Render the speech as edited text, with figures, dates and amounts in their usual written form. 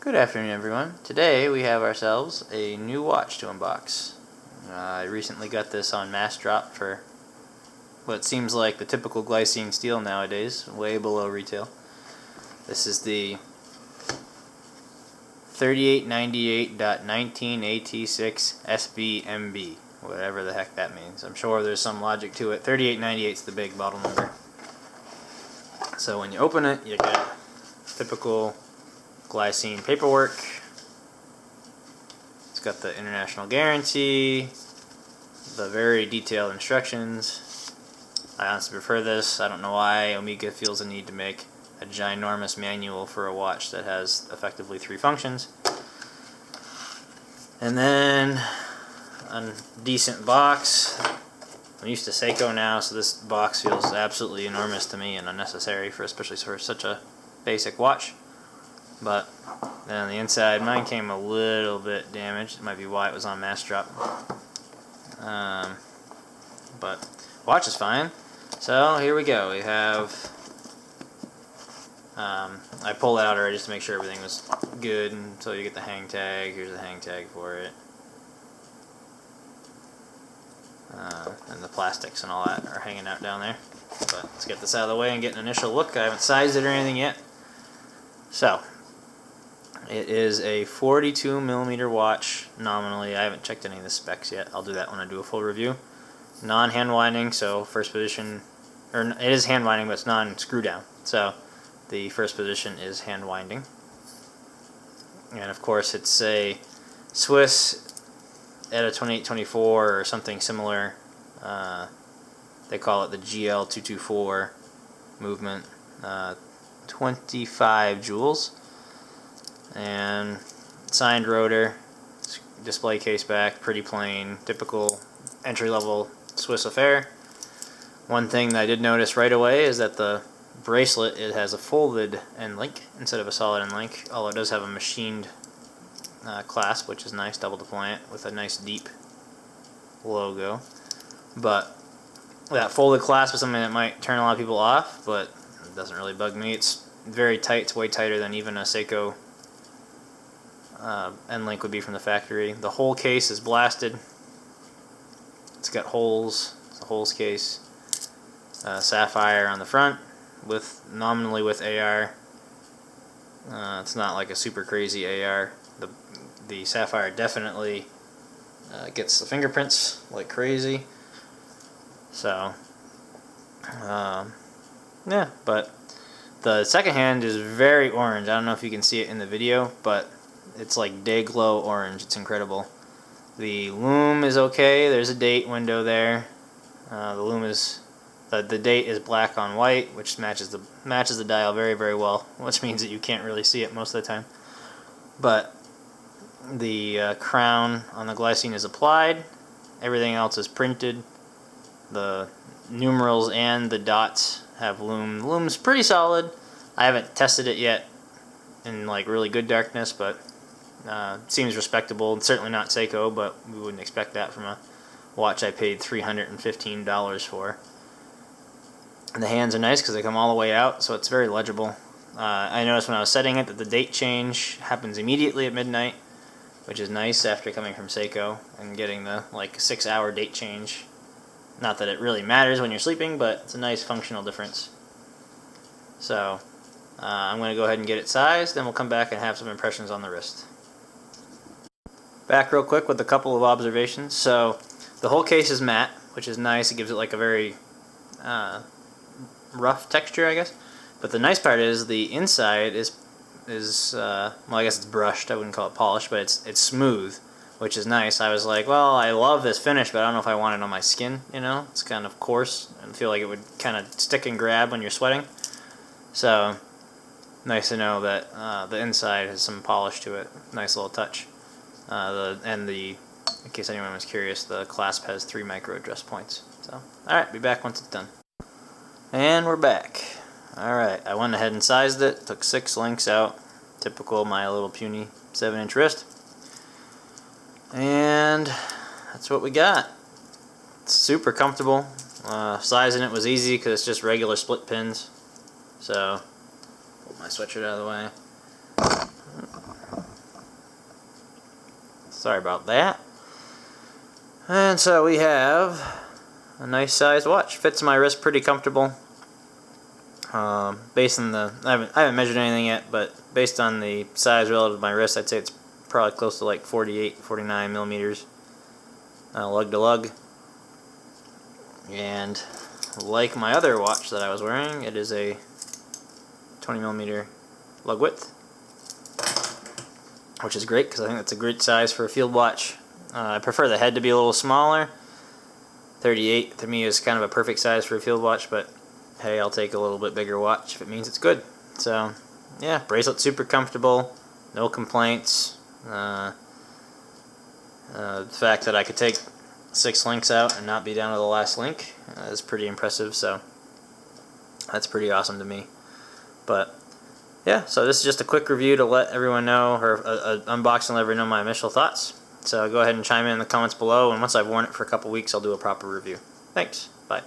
Good afternoon, everyone. Today we have ourselves a new watch to unbox. I recently got this on mass drop for what seems like the typical Glycine steel nowadays, way below retail. This is the 3898.19AT6 SBMB, whatever the heck that means. I'm sure there's some logic to it. 3898 is the big model number. So when you open it, you get typical Glycine paperwork. It's got the international guarantee, the very detailed instructions. I honestly prefer this. I don't know why Omega feels the need to make a ginormous manual for a watch that has effectively 3 functions. And then a decent box. I'm used to Seiko now, so this box feels absolutely enormous to me and unnecessary, especially for such a basic watch. But then on the inside, mine came a little bit damaged. It might be why it was on mass drop. But watch is fine. So here we go. We have. I pulled it out already just to make sure everything was good. And so you get the hang tag. Here's the hang tag for it. And the plastics and all that are hanging out down there. But let's get this out of the way and get an initial look. I haven't sized it or anything yet. So. It is a 42mm watch nominally. I haven't checked any of the specs yet. I'll do that when I do a full review. Non-hand winding, so first position, or it is hand winding, but it's non-screw down. So the first position is hand winding. And of course it's a Swiss ETA 2824 or something similar. They call it the GL224 movement. 25 joules. And signed rotor, display case back, pretty plain, typical entry-level Swiss affair. One thing that I did notice right away is that the bracelet, it has a folded end link instead of a solid end link, although it does have a machined clasp, which is nice, double deployant with a nice deep logo. But that folded clasp is something that might turn a lot of people off, but it doesn't really bug me. It's very tight, it's way tighter than even a Seiko end link would be from the factory. The whole case is blasted. It's got holes. It's a holes case. Sapphire on the front, nominally with AR. It's not like a super crazy AR. The sapphire definitely gets the fingerprints like crazy. So yeah, but the second hand is very orange. I don't know if you can see it in the video, but it's like day glow orange. It's incredible. The lume is okay. There's a date window there. The lume is the date is black on white, which matches the dial very, very well, which means that you can't really see it most of the time. But the crown on the Glycine is applied. Everything else is printed. The numerals and the dots have lume. The lume's pretty solid. I haven't tested it yet in like really good darkness, but seems respectable. It's certainly not Seiko, but we wouldn't expect that from a watch I paid $315 for. And the hands are nice because they come all the way out, so it's very legible. I noticed when I was setting it that the date change happens immediately at midnight, which is nice after coming from Seiko and getting the like 6-hour date change. Not that it really matters when you're sleeping, but it's a nice functional difference. So I'm going to go ahead and get it sized, then we'll come back and have some impressions on the wrist. Back real quick with a couple of observations. So the whole case is matte, which is nice. It gives it like a very rough texture, I guess. But the nice part is the inside is well, I guess it's brushed. I wouldn't call it polished, but it's smooth, which is nice. I was like, well, I love this finish, but I don't know if I want it on my skin, you know? It's kind of coarse and feel like it would kind of stick and grab when you're sweating. So nice to know that the inside has some polish to it. Nice little touch. In case anyone was curious, the clasp has 3 micro address points. So, alright, be back once it's done. And we're back. Alright, I went ahead and sized it, took 6 links out, typical my little puny 7-inch wrist. And that's what we got. It's super comfortable. Sizing it was easy because it's just regular split pins. So, pull my sweatshirt out of the way. Sorry about that. And so we have a nice sized watch. Fits my wrist pretty comfortable. Based on the, I haven't measured anything yet, but based on the size relative to my wrist, I'd say it's probably close to like 48, 49 millimeters, lug to lug. And like my other watch that I was wearing, it is a 20 millimeter lug width, which is great because I think that's a great size for a field watch. I prefer the head to be a little smaller. 38 to me is kind of a perfect size for a field watch, but hey, I'll take a little bit bigger watch if it means it's good. So yeah, bracelet's super comfortable, no complaints. The fact that I could take 6 links out and not be down to the last link is pretty impressive, so that's pretty awesome to me. But yeah, so this is just a quick review to let everyone know, or unboxing to let everyone know my initial thoughts. So go ahead and chime in the comments below, and once I've worn it for a couple weeks, I'll do a proper review. Thanks.